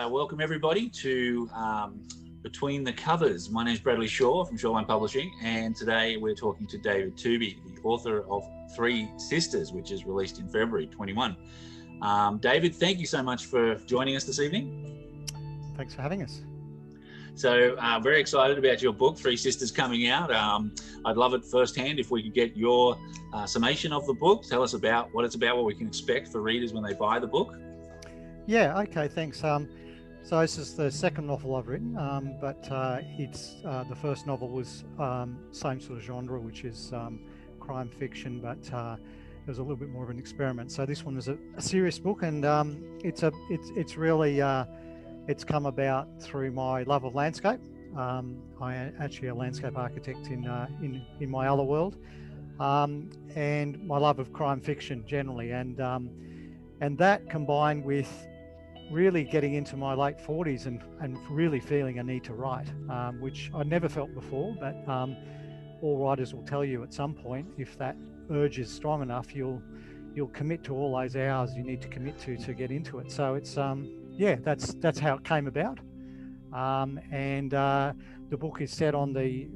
Welcome everybody to Between the Covers. My name is Bradley Shaw from Shoreline Publishing, and today we're talking to David Tooby, the author of Three Sisters, which is released in February 21. David, thank you so much for joining us this evening. Thanks for having us. So very excited about your book, Three Sisters, coming out. I'd love it firsthand if we could get your summation of the book. Tell us about what it's about, what we can expect for readers when they buy the book. Yeah, okay, thanks. So this is the second novel I've written, but it's the first novel was same sort of genre, which is crime fiction, but it was a little bit more of an experiment. So this one is a serious book, and it's really it's come about through my love of landscape. I am actually a landscape architect in my other world, and my love of crime fiction generally, and that combined with really getting into my late 40s and really feeling a need to write, which I never felt before, but all writers will tell you at some point, if that urge is strong enough, you'll commit to all those hours you need to commit to get into it. So it's that's how it came about, and the book is set on the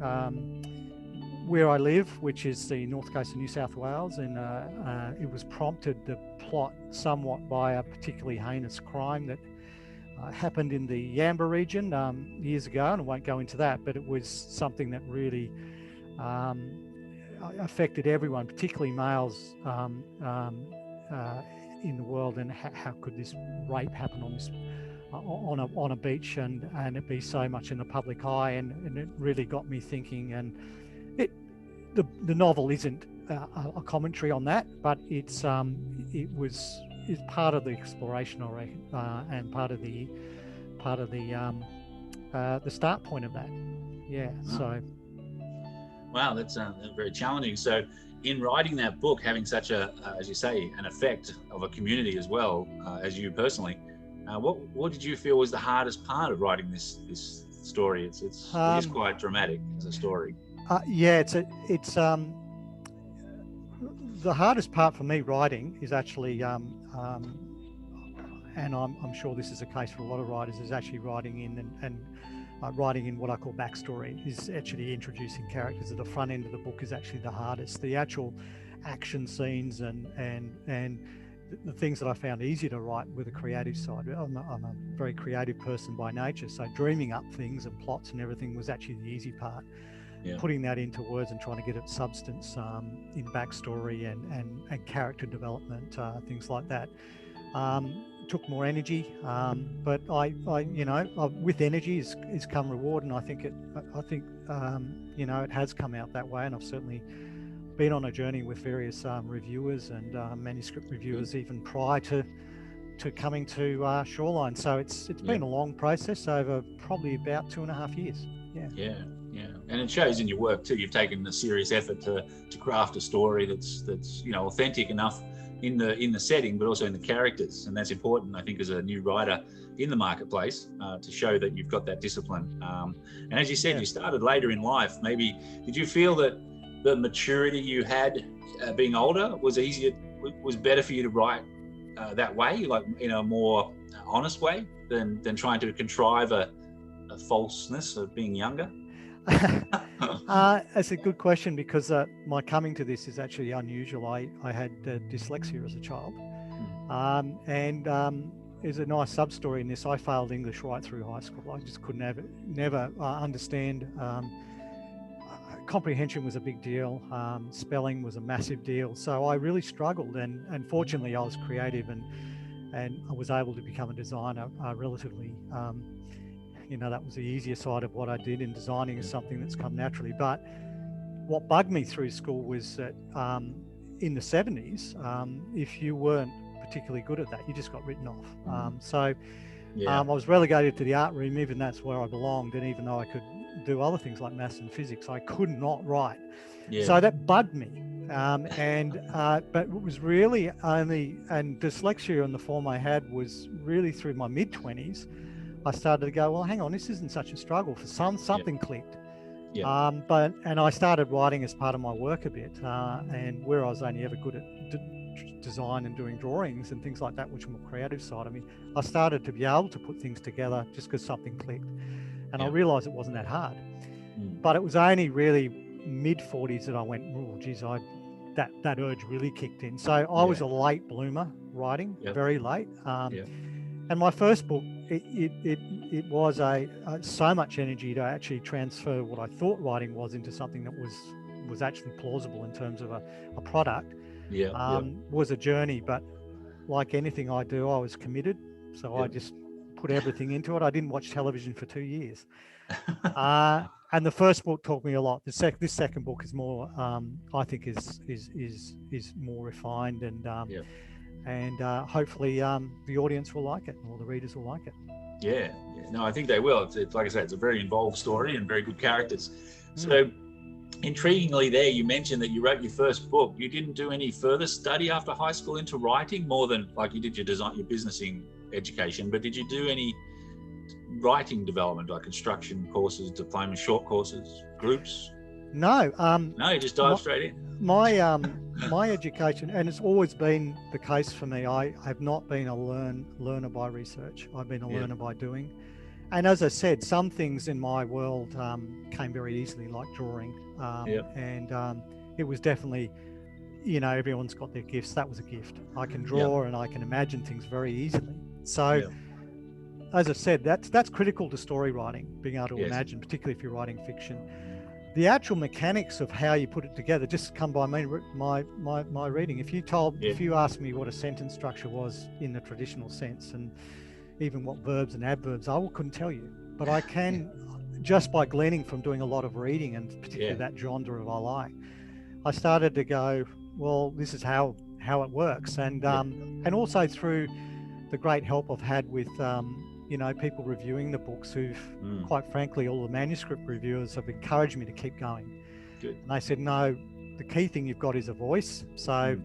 where I live, which is the north coast of New South Wales, and it was prompted, the plot, somewhat by a particularly heinous crime that happened in the Yamba region years ago, and I won't go into that, but it was something that really affected everyone, particularly males in the world, and how could this rape happen on a beach and it be so much in the public eye, and it really got me thinking. And the novel isn't a commentary on that, but it's part of the exploration, I reckon, and part of the start point of that. Yeah. Wow. So. Wow, that's very challenging. So, in writing that book, having such a, as you say, an effect of a community as well as you personally, what did you feel was the hardest part of writing this story? It is quite dramatic as a story. It's the hardest part for me writing is actually, and I'm sure this is the case for a lot of writers, is actually writing in and writing in what I call backstory, is actually introducing characters. At the front end of the book is actually the hardest. The actual action scenes and the things that I found easier to write with the creative side. I'm a very creative person by nature, so dreaming up things and plots and everything was actually the easy part. Yeah. Putting that into words and trying to get it substance in backstory and character development, things like that, took more energy. But I with energy is come reward, and I think it has come out that way. And I've certainly been on a journey with various reviewers and manuscript reviewers even prior to coming to Shoreline. So it's been a long process over probably about 2.5 years. Yeah. And it shows in your work too. You've taken a serious effort to craft a story that's authentic enough in the setting, but also in the characters, and that's important, I think, as a new writer in the marketplace, to show that you've got that discipline. And as you said, you started later in life. Maybe did you feel that the maturity you had being older was better for you to write that way, like in a more honest way, than trying to contrive a falseness of being younger? That's a good question, because my coming to this is actually unusual. I had dyslexia as a child, and there's a nice sub story in this. I failed English right through high school. I just couldn't never understand. Comprehension was a big deal. Spelling was a massive deal. So I really struggled, and fortunately I was creative and I was able to become a designer relatively. That was the easier side of what I did, and designing is something that's come naturally. But what bugged me through school was that in the 70s, if you weren't particularly good at that, you just got written off. I was relegated to the art room, even that's where I belonged. And even though I could do other things like maths and physics, I could not write. So that bugged me. But it was really only, and dyslexia in the form I had was really through my mid-20s. I started to go, well, hang on, this isn't such a struggle. For something clicked. Yeah. And I started writing as part of my work a bit, and where I was only ever good at design and doing drawings and things like that, which were more creative side of me, I started to be able to put things together just because something clicked. And I realized it wasn't that hard. But it was only really mid-40s that I went, oh, geez, that urge really kicked in. So I was a late bloomer writing, very late. And my first book, it was so much energy to actually transfer what I thought writing was into something that was actually plausible in terms of a product. Was a journey, but like anything I do, I was committed. So I just put everything into it. I didn't watch television for 2 years. And the first book taught me a lot. This second book is more, I think, is more refined, and hopefully the audience will like it, or the readers will like it. Yeah. No, I think they will. It's like I said, it's a very involved story and very good characters. So intriguingly there, you mentioned that you wrote your first book. You didn't do any further study after high school into writing, more than like you did your design, your businessing education, but did you do any writing development, like construction courses, diploma, short courses, groups? No. No, you just dived straight in. My education, and it's always been the case for me, I have not been a learner by research. I've been a learner by doing. And as I said, some things in my world came very easily, like drawing. And it was definitely, everyone's got their gifts. That was a gift. I can draw and I can imagine things very easily. So as I said, that's critical to story writing, being able to imagine, particularly if you're writing fiction. The actual mechanics of how you put it together just come by my reading. If you asked me what a sentence structure was in the traditional sense, and even what verbs and adverbs are, I couldn't tell you. But I can, just by gleaning from doing a lot of reading, and particularly that genre of I like, I started to go, well, this is how it works. And also through the great help I've had with people reviewing the books, who've quite frankly, all the manuscript reviewers have encouraged me to keep going. Good. And they said, no, the key thing you've got is a voice. So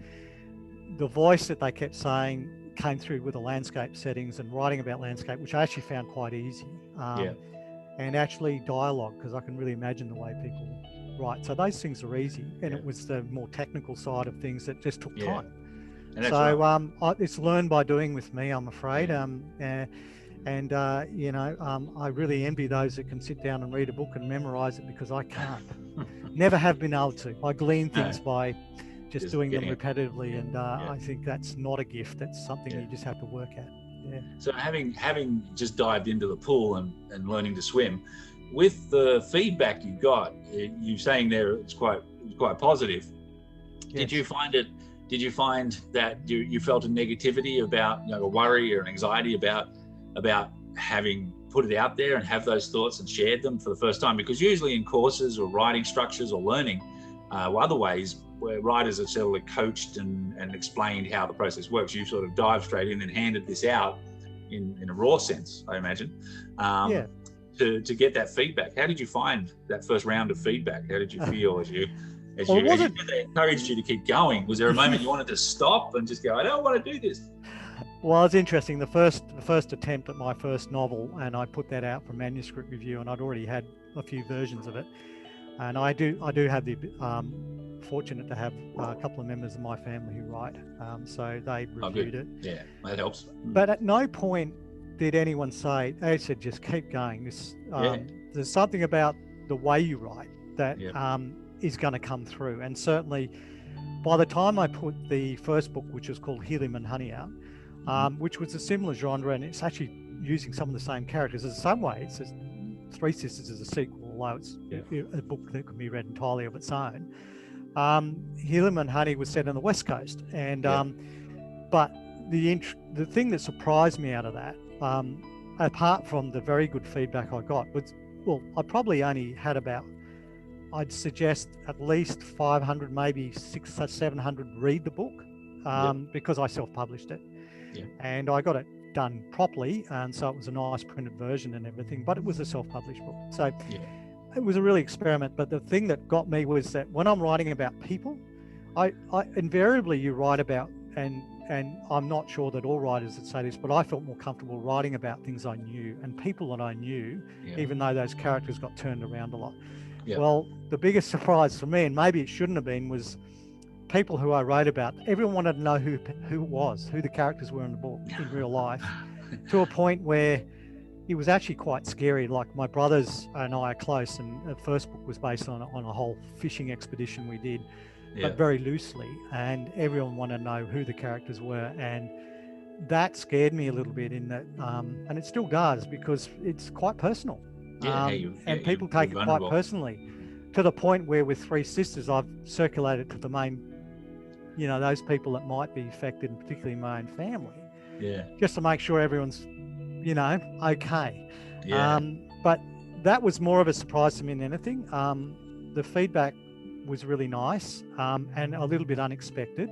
the voice that they kept saying came through with the landscape settings and writing about landscape, which I actually found quite easy. And actually dialogue, because I can really imagine the way people write. So those things are easy. And it was the more technical side of things that just took time. So it's learned by doing with me, I'm afraid. I really envy those that can sit down and read a book and memorize it, because I can't. Never have been able to. I glean things by just doing them repetitively, and I think that's not a gift. That's something you just have to work at. Yeah. So having just dived into the pool and learning to swim, with the feedback you got, you saying there it's quite positive. Yes. Did you find that you felt a negativity about, a worry or an anxiety about having put it out there and have those thoughts and shared them for the first time? Because usually in courses or writing structures or learning other ways where writers are sort of coached and explained how the process works, you sort of dive straight in and handed this out in a raw sense, I imagine, to get that feedback. How did you find that first round of feedback? How did you feel as they encouraged you to keep going? Was there a moment you wanted to stop and just go, I don't want to do this? Well, it's interesting. The first attempt at my first novel, and I put that out for manuscript review, and I'd already had a few versions of it. And I do have the fortunate to have a couple of members of my family who write, so they reviewed it. Yeah, that helps. But at no point did anyone say, they said, just keep going. There's something about the way you write that is going to come through. And certainly by the time I put the first book, which was called Helium and Honey, out, which was a similar genre, and it's actually using some of the same characters. In some ways, Three Sisters is a sequel, although it's a book that can be read entirely of its own. Helium and Honey was set on the West Coast, and but the thing that surprised me out of that, apart from the very good feedback I got, was, well, I probably only had about, I'd suggest at least 500, maybe 600, 700 read the book, because I self-published it. And I got it done properly, and so it was a nice printed version and everything, but it was a self-published book. So it was a really experiment. But the thing that got me was that when I'm writing about people, I invariably you write about, and I'm not sure that all writers would say this, but I felt more comfortable writing about things I knew and people that I knew, Yeah. even though those characters got turned around a lot. Yeah. Well, the biggest surprise for me, and maybe it shouldn't have been, was people who I wrote about. Everyone wanted to know who the characters were in the book in real life, to a point where it was actually quite scary. Like, my brothers and I are close, and the first book was based on a whole fishing expedition we did, but very loosely, and everyone wanted to know who the characters were, and that scared me a little bit in that, and it still does, because it's quite personal. And people take it quite personally, to the point where with Three Sisters, I've circulated to the main, those people that might be affected, and particularly my own family, just to make sure everyone's, okay. But that was more of a surprise to me than anything. The feedback was really nice, and a little bit unexpected.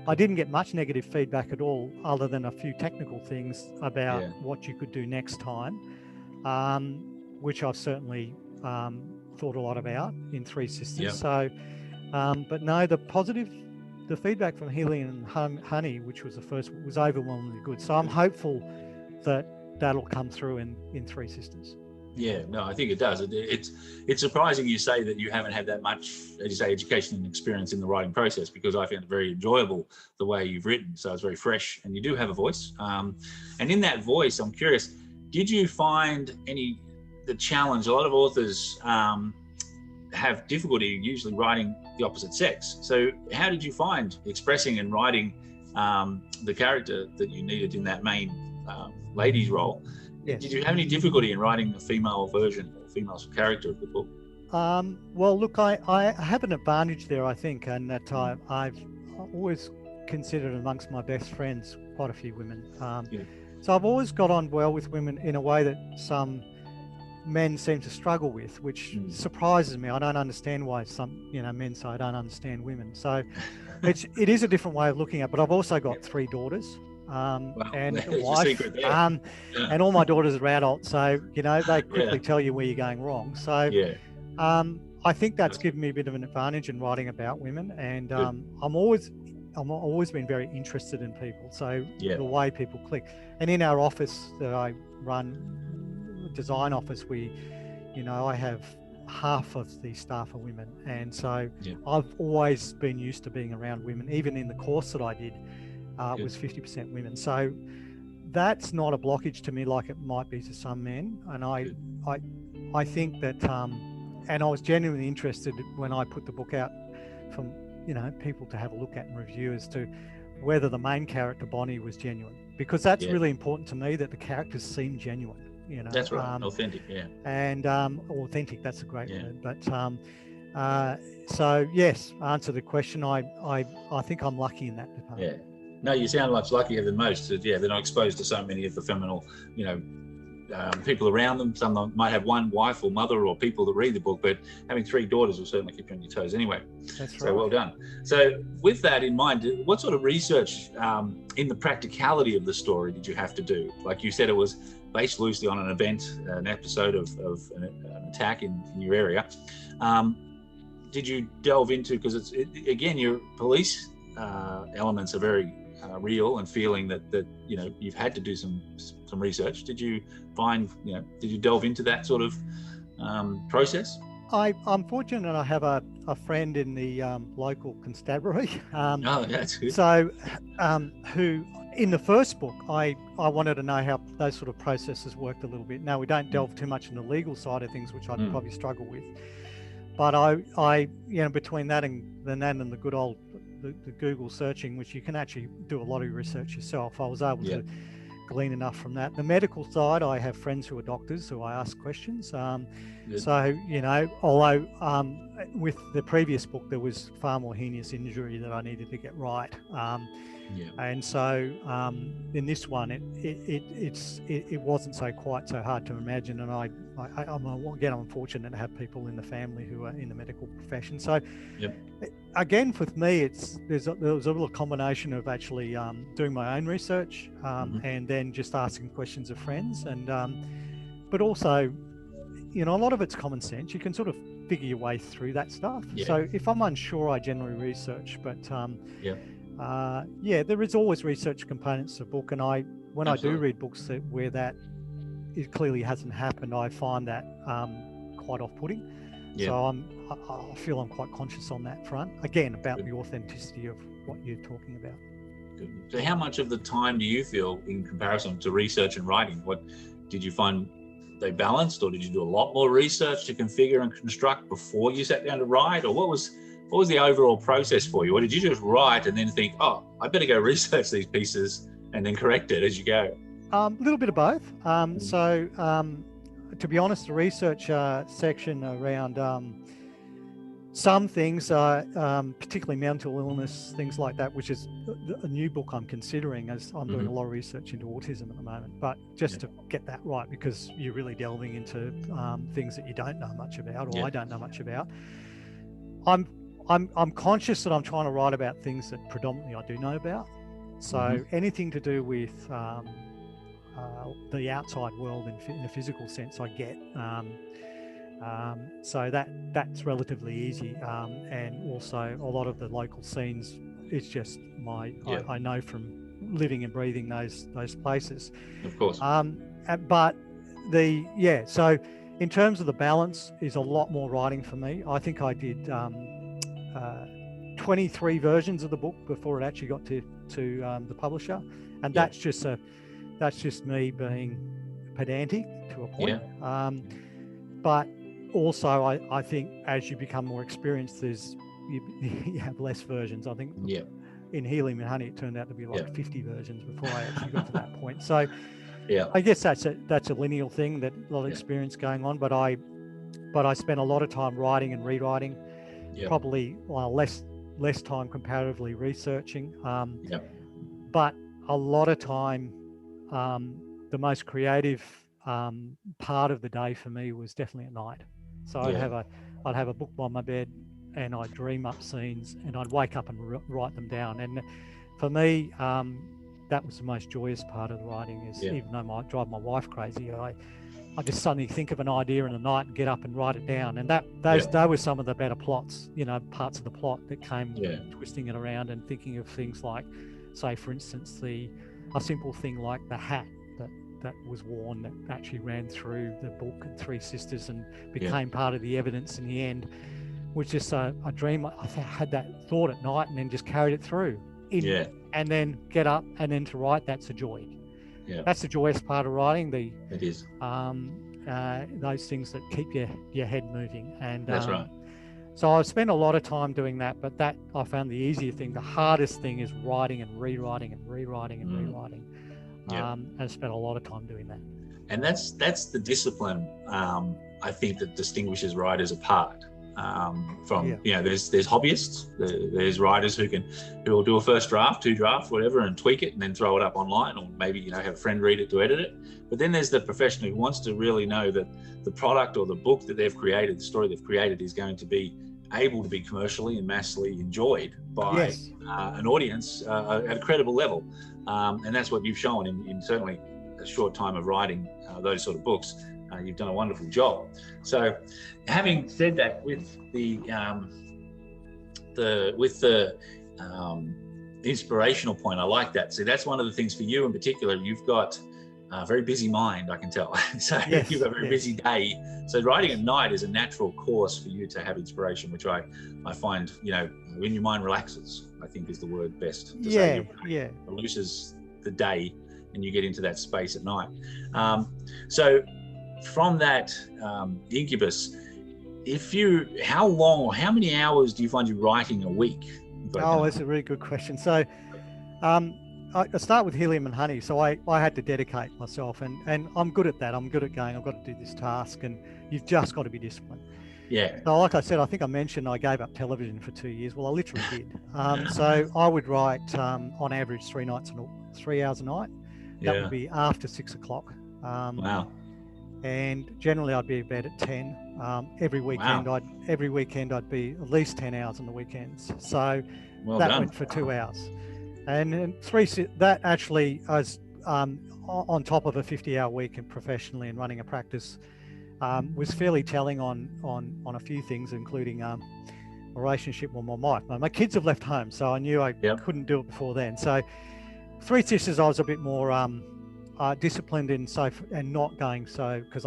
I didn't get much negative feedback at all, other than a few technical things about what you could do next time, which I've certainly thought a lot about in Three Sisters. So, but no, the feedback from Healy and Honey, which was the first, was overwhelmingly good. So I'm hopeful that that'll come through in Three Sisters. Yeah, no, I think it does. It's surprising you say that you haven't had that much, as you say, education and experience in the writing process, because I found it very enjoyable the way you've written. So it's very fresh, and you do have a voice. And in that voice, I'm curious, did you find the challenge? A lot of authors have difficulty usually writing the opposite sex. So how did you find expressing and writing the character that you needed in that main lady's role? Yes. Did you have any difficulty in writing a female version or female character of the book? Well, look, I have an advantage there, I think, and that I've always considered amongst my best friends quite a few women. So I've always got on well with women in a way that some men seem to struggle with, which surprises me. I don't understand why some men say I don't understand women. So it is a different way of looking at it. But I've also got 3 daughters. And a wife, and all my daughters are adults, so they quickly tell you where you're going wrong. So I think that's given me a bit of an advantage in writing about women, and I'm always been very interested in people, so the way people click. And in our office that I run, design office, I have half of the staff are women, and so I've always been used to being around women. Even in the course that I did, was 50% women. So that's not a blockage to me like it might be to some men. And I think that, and I was genuinely interested when I put the book out from, people to have a look at and review as to whether the main character, Bonny, was genuine. Because that's really important to me, that the characters seem genuine. That's right, authentic, And authentic, that's a great word. But so yes, answer the question, I think I'm lucky in that department. No, you sound much luckier than most. They're not exposed to so many of the feminine, people around them. Some might have one wife or mother or people that read the book, but having 3 daughters will certainly keep you on your toes anyway. That's right. So well done. So with that in mind, what sort of research in the practicality of the story did you have to do? Like you said, it was based loosely on an event, an episode of an attack in your area. Did you delve into, because again, your police elements are very real, and feeling that you've had to do some research. Did you find, did you delve into that sort of process? I'm fortunate I have a friend in the local constabulary. That's good. So, who in the first book, I wanted to know how those sort of processes worked a little bit. Now, we don't delve too much in the legal side of things, which I'd probably struggle with. But I between that and the good old the Google searching, which you can actually do a lot of research yourself, I was able to glean enough from that. The medical side, I have friends who are doctors who I ask questions. So, although with the previous book, there was far more heinous injury that I needed to get right. And so in this one, it wasn't quite so hard to imagine. And I'm fortunate to have people in the family who are in the medical profession. So again, with me, there was a little combination of actually doing my own research and then just asking questions of friends, and but also, a lot of it's common sense. You can sort of figure your way through that stuff. Yeah. So if I'm unsure, I generally research. But yeah, there is always research components to a book, and when absolutely. I do read books where that it clearly hasn't happened, I find that quite off-putting. Yeah. So I feel I'm quite conscious on that front. Again, about the authenticity of what you're talking about. Good. So how much of the time do you feel in comparison to research and writing? What did you find they balanced, or did you do a lot more research to configure and construct before you sat down to write? Or what was the overall process for you? Or did you just write and then think, oh, I better go research these pieces and then correct it as you go? A little bit of both. So to be honest, the research section around some things, particularly mental illness, things like that, which is a new book I'm considering, as I'm doing a lot of research into autism at the moment, but just to get that right, because you're really delving into things that you don't know much about, or I don't know much about. I'm conscious that I'm trying to write about things that predominantly I do know about. So anything to do with the outside world in a physical sense, I get. So that's relatively easy, and also a lot of the local scenes, it's just I know from living and breathing those places. Of course. But so in terms of the balance, is a lot more writing for me. I think I did 23 versions of the book before it actually got to the publisher, and that's just me being pedantic to a point. But also, I think as you become more experienced, you have less versions. I think in Helium and Honey, it turned out to be like 50 versions before I actually got to that point. So I guess that's a lineal thing, that a lot of experience going on. But I spent a lot of time writing and rewriting, probably less time comparatively researching. But a lot of time, the most creative part of the day for me was definitely at night. So I'd have a book by my bed, and I'd dream up scenes, and I'd wake up and write them down. And for me, that was the most joyous part of the writing. Is even though it might drive my wife crazy, I just suddenly think of an idea in the night and get up and write it down. And those were some of the better plots, parts of the plot that came twisting it around and thinking of things like, say, for instance, a simple thing like the hat that was worn that actually ran through the book and Three Sisters and became part of the evidence in the end, was just a dream. I had that thought at night and then just carried it through. And then get up and then to write, that's a joy. That's the joyous part of writing. It is. Those things that keep your head moving. And that's right. So I've spent a lot of time doing that, but that I found the easier thing. The hardest thing is writing and rewriting and rewriting and rewriting. And I spent a lot of time doing that. And that's the discipline, I think, that distinguishes writers apart from there's hobbyists, there's writers who will do a first draft, 2 drafts, whatever, and tweak it and then throw it up online, or maybe have a friend read it to edit it. But then there's the professional who wants to really know that the product or the book that they've created, the story they've created, is going to be able to be commercially and massively enjoyed by an audience at a credible level. And that's what you've shown in certainly a short time of writing those sort of books. You've done a wonderful job. So, having said that, with the inspirational point, I like that. So that's one of the things for you in particular. You've got a very busy mind, I can tell. So you've got a very busy day. So writing at night is a natural course for you to have inspiration, which I find, when your mind relaxes, I think is the word best to say. It looses the day and you get into that space at night. So from that incubus, how many hours do you find you writing a week? Oh, that's a really good question. So I start with Helium and Honey. So I had to dedicate myself, and I'm good at that. I'm good at going, I've got to do this task, and you've just got to be disciplined. So like I said, I think I mentioned I gave up television for 2 years. Well, I literally did. So I would write on average 3 hours a night. That would be after 6 o'clock. Wow. And generally I'd be in bed at 10. Every weekend I'd be at least 10 hours on the weekends. So went for 2 hours. And that actually was on top of a 50-hour week and professionally and running a practice. was fairly telling on a few things, including relationship with my wife. My kids have left home, so I knew I couldn't do it before then. So Three Sisters, I was a bit more disciplined in and not going so, because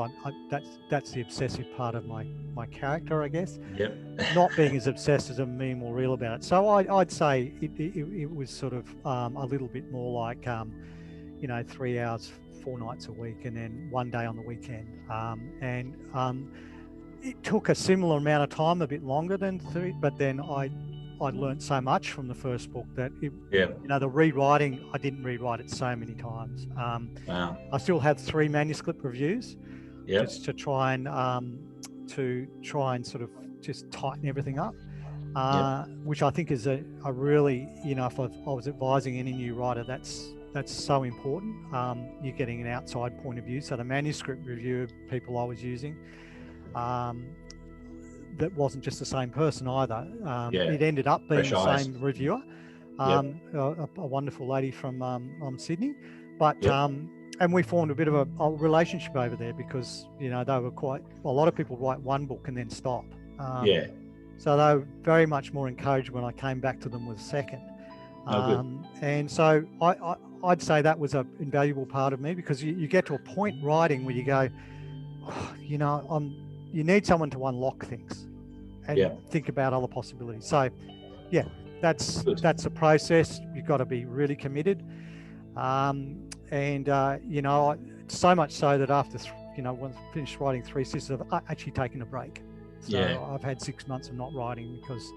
that's the obsessive part of my character, I guess. Yep. Not being as obsessed as I'm being more real about it. So I'd say it was sort of a little bit more like 3 hours 4 nights a week, and then 1 day on the weekend. It took a similar amount of time, a bit longer than 3, but then I learned so much from the first book that the rewriting, I didn't rewrite it so many times. Wow. I still have 3 manuscript reviews, just to try and sort of just tighten everything up, which I think is a really, if I was advising any new writer, that's so important. You're getting an outside point of view. So the manuscript review of people I was using, that wasn't just the same person either. It ended up being the same reviewer, a wonderful lady from Sydney, but and we formed a bit of a relationship over there, because they were a lot of people write one book and then stop. So they were very much more encouraged when I came back to them with a second. And so I'd say that was an invaluable part of me, because you get to a point writing where you go, you need someone to unlock things and think about other possibilities. So that's a process. You've got to be really committed. So much so that after, when I finished writing Three Sisters, I've actually taken a break. So I've had 6 months of not writing, because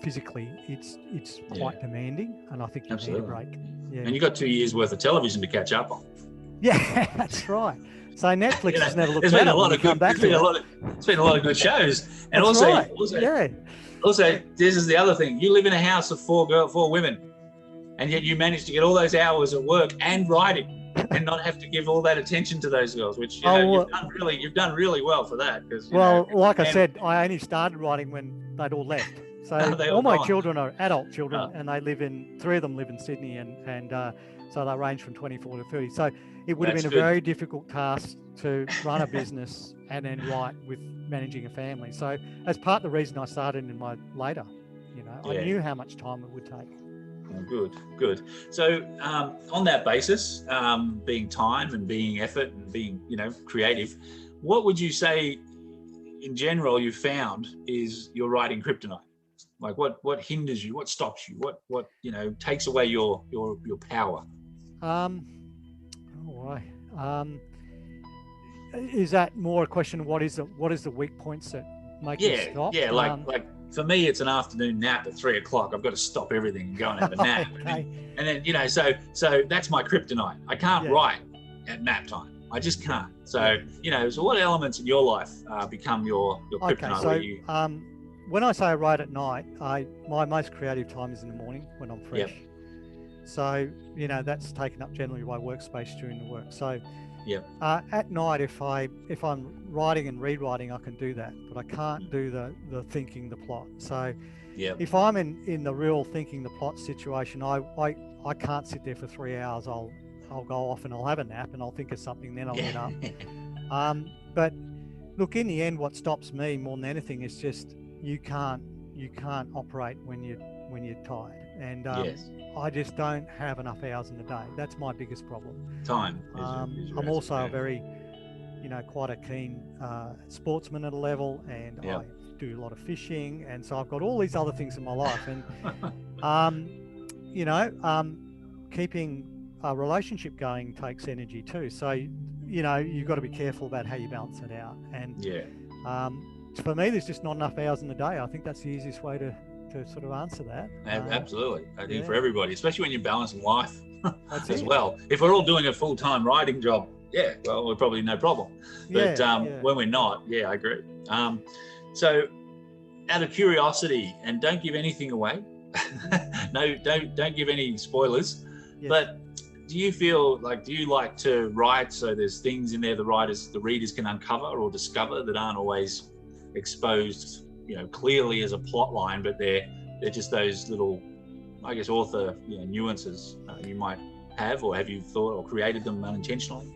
physically it's quite demanding, and I think you need a break. And you got 2 years worth of television to catch up on. Yeah, that's right. So Netflix has never looked better. It's been a lot of good shows. And also, this is the other thing. You live in a house of 4 women, and yet you manage to get all those hours at work and writing, and not have to give all that attention to those girls, which you've done really well for that. Because I said, I only started writing when they'd all left. So all my children are adult children, and they 3 of them live in Sydney, and so they range from 24 to 30. So it would have been a very difficult task to run a business and then write with managing a family. So as part of the reason I started in my later, I knew how much time it would take. Good. So on that basis, being time and being effort and being, creative, what would you say in general you found is your writing kryptonite? Like what hinders you, what stops you, what takes away your power? Is that more a question of what is the weak points that make you stop? Like for me, it's an afternoon nap at 3 o'clock. I've got to stop everything and go and have a nap. Okay. And then so that's my kryptonite. I can't write at nap time. I just can't. So so what elements in your life become your kryptonite? Okay, so when I say I write at night, my most creative time is in the morning when I'm fresh. So that's taken up generally by workspace during the work. So at night, if I'm writing and rewriting, I can do that, but I can't do the thinking the plot. So if I'm in the real thinking the plot situation, I can't sit there for 3 hours. I'll go off and I'll have a nap and I'll think of something, then I'll get up. But look, in the end, what stops me more than anything is just you can't operate when you're tired, and I just don't have enough hours in the day. That's my biggest problem. Time. I'm also a very, quite a keen sportsman at a level, and I do a lot of fishing, and so I've got all these other things in my life, and keeping a relationship going takes energy too. So you've got to be careful about how you balance it out. And for me, there's just not enough hours in the day. I think that's the easiest way to sort of answer that. Absolutely. I think for everybody, especially when you're balancing life as well. If we're all doing a full-time writing job, we're probably no problem. But when we're not, I agree. So out of curiosity, and don't give anything away, no, don't give any spoilers, but do you like to write so there's things in there the readers can uncover or discover that aren't always exposed clearly as a plot line, but they're just those little, I guess, author nuances you might have, or have you thought or created them unintentionally?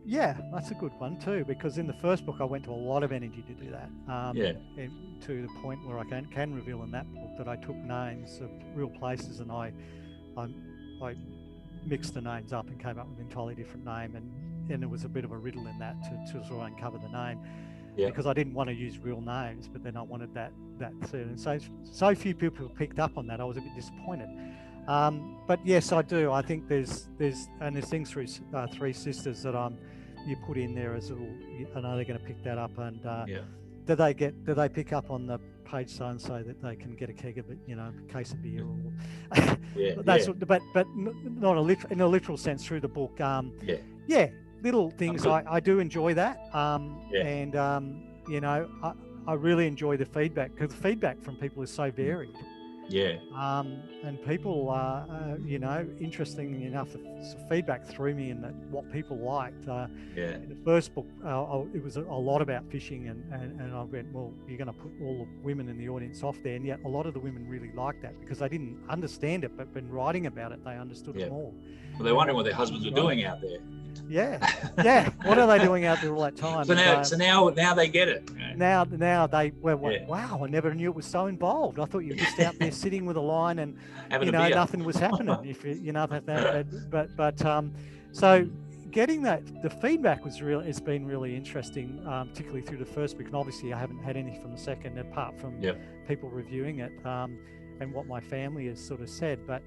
Yeah, that's a good one too, because in the first book I went to a lot of energy to do that. And to the point where I can reveal in that book that I took names of real places and I mixed the names up and came up with an entirely different name, and there was a bit of a riddle in that to sort of uncover the name, because I didn't want to use real names, but then I wanted that third. And so few people picked up on that. I was a bit disappointed. But yes, I do. I think there's things through Three Sisters that you put in there as little. I know they're going to pick that up, and do they pick up on the page so and so that they can get a keg of it, a case of beer or but not in a literal sense through the book. Little things. I do enjoy that. And I really enjoy the feedback, because the feedback from people is so varied. And people are, interestingly enough, the feedback threw me in that what people liked. In the first book, it was a lot about fishing, and I went, well, you're going to put all the women in the audience off there, and yet a lot of the women really liked that because they didn't understand it, but been writing about it, they understood it more. Well, they're wondering what their husbands were doing out there. What are they doing out there all that time? So now they get it. Now they wow, I never knew it was so involved. I thought you were just out there sitting with a line and nothing was happening. So getting the feedback it's been really interesting, particularly through the first book, and obviously I haven't had anything from the second apart from people reviewing it and what my family has sort of said. But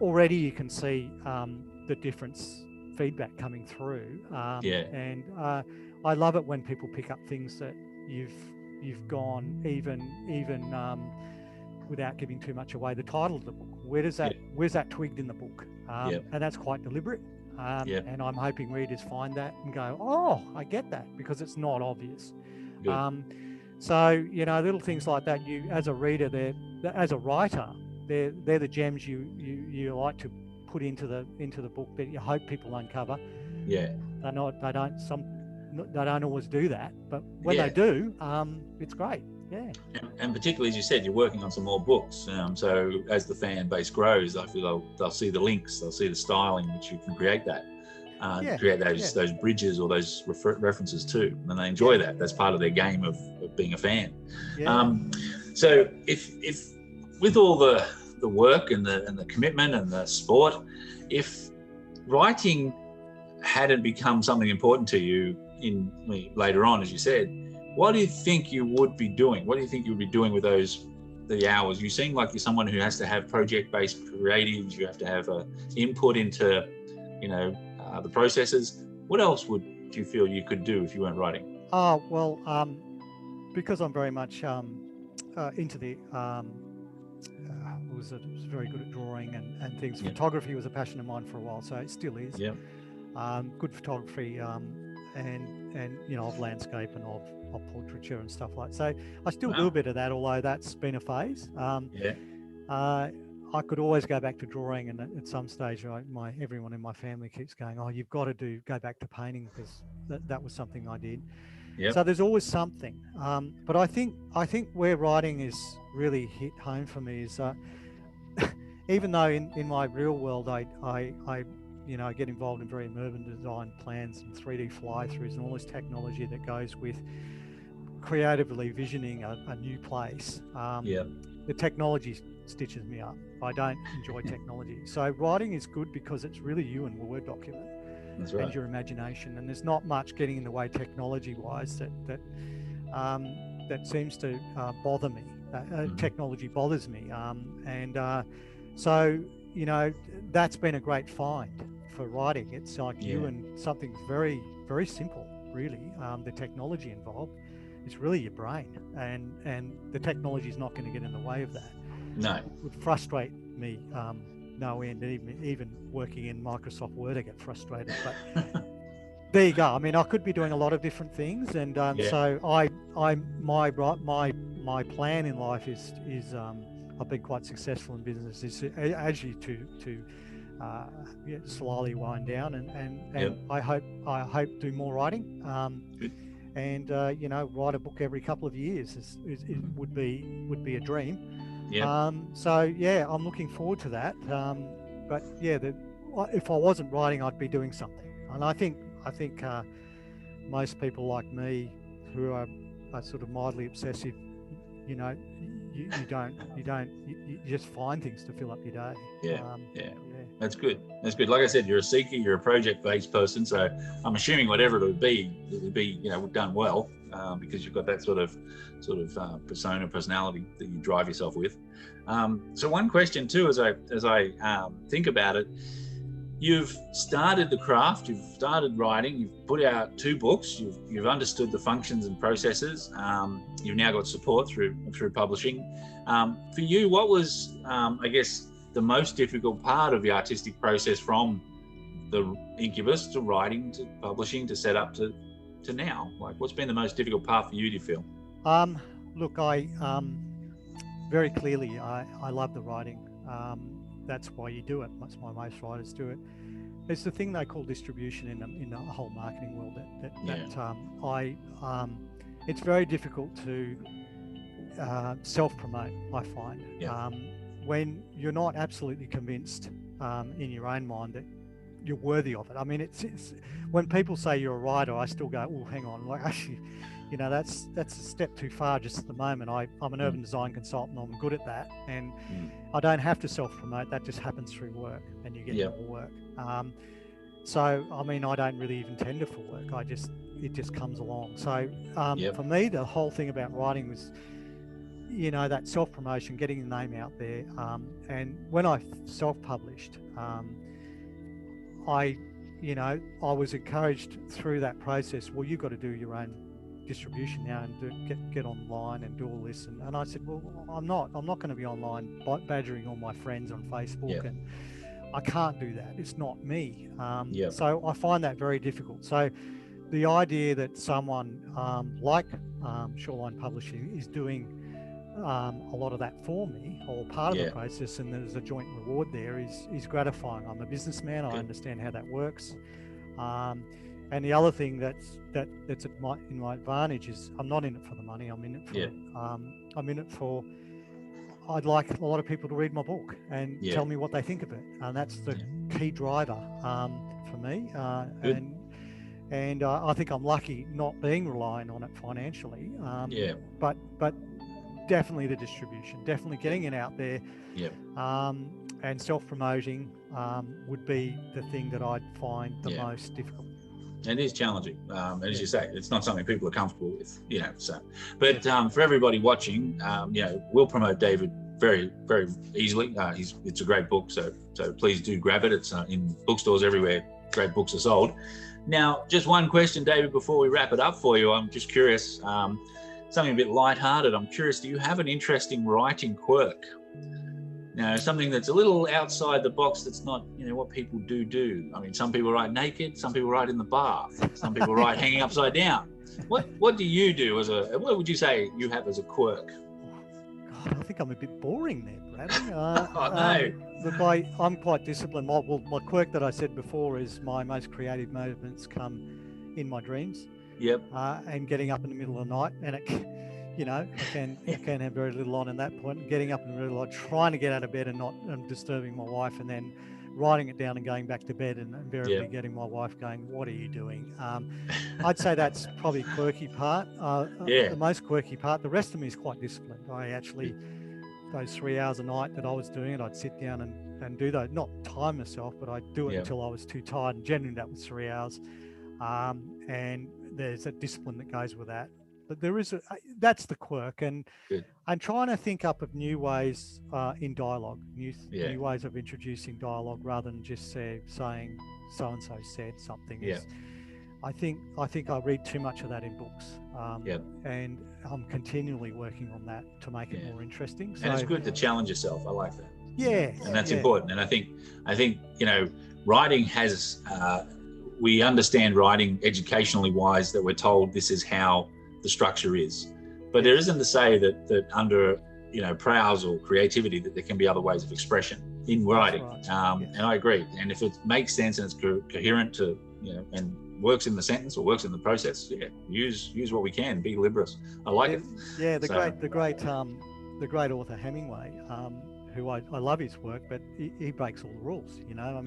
already you can see the difference feedback coming through, and I love it when people pick up things that you've gone even without giving too much away. The title of the book, where's that twigged in the book, and that's quite deliberate, and I'm hoping readers find that and go, oh, I get that, because it's not obvious. So little things like that, you as a reader, as a writer, they're the gems you like to put into the book that you hope people uncover. They don't always do that, but when they do, it's great. And particularly, as you said, you're working on some more books, so as the fan base grows, I feel they'll see the links, they'll see the styling which you can create that, create those bridges or those references too, and they enjoy that. That's part of their game of being a fan. So if with all the work and the commitment and the sport, if writing hadn't become something important to you later on, as you said, what do you think you would be doing? What do you think you would be doing with the hours? You seem like you're someone who has to have project-based creatives. You have to have input into, the processes. What else do you feel you could do if you weren't writing? Because I'm very much into the was very good at drawing and things. Photography was a passion of mine for a while, so it still is. Good photography, and of landscape and of portraiture and stuff like that. So I still do a bit of that, although that's been a phase. I could always go back to drawing, and at some stage everyone in my family keeps going, oh, you've got to go back to painting, because that was something I did. So there's always something, but I think where writing is really hit home for me is even though in my real world I get involved in very urban design plans and 3D fly-throughs and all this technology that goes with creatively visioning a new place. The technology stitches me up. I don't enjoy technology. So writing is good because it's really you and Word document. That's right. And your imagination, and there's not much getting in the way technology-wise that seems to bother me. Technology bothers me, so that's been a great find for writing. It's like you and something very, very simple, really. The technology involved, it's really your brain, and the technology is not going to get in the way of that. No, it would frustrate me. No end. Even working in Microsoft Word, I get frustrated. But there you go. I mean, I could be doing a lot of different things, and so my plan in life is I've been quite successful in business. Is actually to slowly wind down, and I hope do more writing. And write a book every couple of years would be a dream. So I'm looking forward to that. But if I wasn't writing, I'd be doing something. And I think I think most people like me who are sort of mildly obsessive, you know, you just find things to fill up your day. Yeah. That's good. Like I said, you're a seeker, you're a project-based person, so I'm assuming whatever it would be, you know, done well, because you've got that sort of personality that you drive yourself with. So one question too, as I think about it, you've started the craft, you've started writing, you've put out 2 books, you've understood the functions and processes, you've now got support through publishing. For you, what was, I guess, the most difficult part of the artistic process from the incubus to writing to publishing to set up to now? Like, what's been the most difficult part for you, do you feel? Look, I very clearly, I love the writing. That's why you do it. That's why most writers do it. It's the thing they call distribution in the whole marketing world. It's very difficult to self-promote, I find. When you're not absolutely convinced in your own mind that you're worthy of it. I mean, it's when people say you're a writer, I still go, oh, hang on, like, actually, you know, that's a step too far just at the moment. I'm an urban design consultant. I'm good at that, and I don't have to self-promote. That just happens through work, and you get more work. So, I mean, I don't really even tender for work. It just comes along. So, for me, the whole thing about writing was, you know, that self-promotion, getting the name out there. And when I self-published, I was encouraged through that process. Well, you've got to do your own distribution now and get online and do all this. And I said, well, I'm not going to be online badgering all my friends on Facebook, and I can't do that. It's not me. So I find that very difficult. So the idea that someone like Shoreline Publishing is doing a lot of that for me, or part of the process, and there's a joint reward there, is gratifying. I'm a businessman. I understand how that works. And the other thing that's in my advantage is I'm not in it for the money. I'm in it for I'd like a lot of people to read my book and tell me what they think of it, and that's the key driver for me. And I think I'm lucky not being reliant on it financially. But definitely the distribution, definitely getting it out there, and self-promoting would be the thing that I'd find the most difficult. And it is challenging, and as you say, it's not something people are comfortable with, you know. So, but for everybody watching, you know, we'll promote David very, very easily. It's a great book, so please do grab it. It's in bookstores everywhere. Great books are sold. Now, just one question, David, before we wrap it up for you. I'm just curious, something a bit lighthearted. I'm curious, do you have an interesting writing quirk? Now, something that's a little outside the box, that's not, you know, what people do. I mean, some people write naked, some people write in the bath, some people write hanging upside down. What do you do what would you say you have as a quirk? God, I think I'm a bit boring there, Brad. Oh, no. Look, I'm quite disciplined. My quirk that I said before is my most creative moments come in my dreams. And getting up in the middle of the night, and I can have very little on in that point. Getting up in the middle of the night, trying to get out of bed and not disturbing my wife, and then writing it down and going back to bed, and invariably getting my wife going, "What are you doing?" I'd say that's probably the quirky part. The most quirky part. The rest of me is quite disciplined. I actually, those 3 hours a night that I was doing it, I'd sit down and do those. Not time myself, but I'd do it until I was too tired. And generally, that was 3 hours. And there's a discipline that goes with that. But that's the quirk, and I'm trying to think up of new ways in dialogue, new ways of introducing dialogue rather than just saying so and so said something. I think I read too much of that in books, and I'm continually working on that to make it more interesting. So, and it's good to challenge yourself. I like that. And that's important. And I think you know, writing has. We understand writing educationally wise, that we're told this is how the structure is, but there isn't to say that under, you know, prowess or creativity, that there can be other ways of expression in writing. And I agree. And if it makes sense and it's coherent to, you know, and works in the sentence or works in the process, use what we can. Be liberous. I like it. The great author Hemingway, who I love his work, but he breaks all the rules, you know. I mean,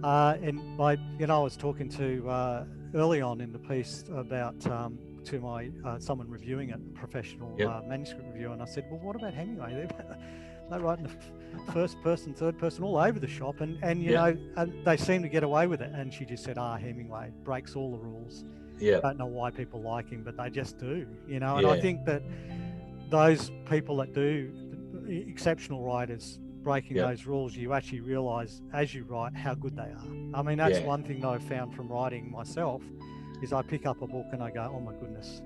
Yeah. And I was talking to early on in the piece about to my someone reviewing it, a professional manuscript reviewer, and I said, well, what about Hemingway? They write in the first person, third person, all over the shop, and you know, and they seem to get away with it. And she just said, Hemingway breaks all the rules. Yeah. Don't know why people like him, but they just do, you know. And I think that those people that do, exceptional writers breaking those rules, you actually realize as you write how good they are. I mean, that's one thing that I've found from writing myself, is I pick up a book and I go, oh my goodness,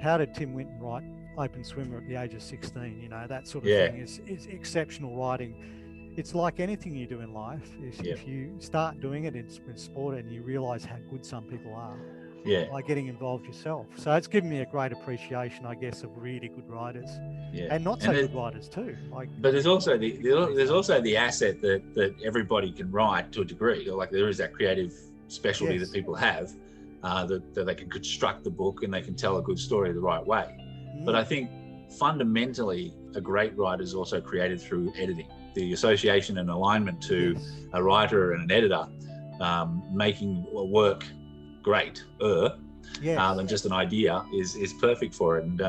how did Tim Winton write Open Swimmer at the age of 16? You know, that sort of thing is exceptional writing. It's like anything you do in life. If you start doing it in sport and you realize how good some people are, by getting involved yourself. So it's given me a great appreciation, I guess, of really good writers, and not so good writers too. But there's also the asset that everybody can write to a degree. Like there is that creative specialty that people have, that they can construct the book and they can tell a good story the right way. But I think fundamentally, a great writer is also created through editing. The association and alignment to a writer and an editor, making a work great than just an idea is perfect for it. And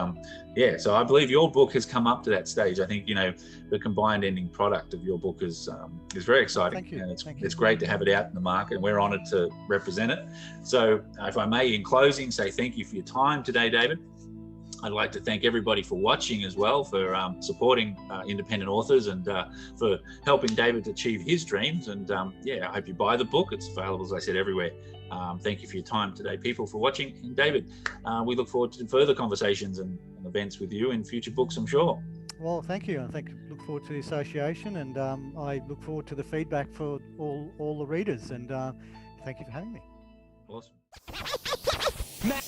so I believe your book has come up to that stage. I think, you know, the combined ending product of your book is very exciting. Thank you. And it's great to have it out in the market, and we're honoured to represent it. So if I may, in closing, say thank you for your time today, David. I'd like to thank everybody for watching as well, for supporting independent authors, and for helping David achieve his dreams. And I hope you buy the book. It's available, as I said, everywhere. Thank you for your time today, people, for watching. And David, we look forward to further conversations and events with you in future books, I'm sure. Well, thank you. I look forward to the association, and I look forward to the feedback for all the readers. And thank you for having me. Awesome. Now.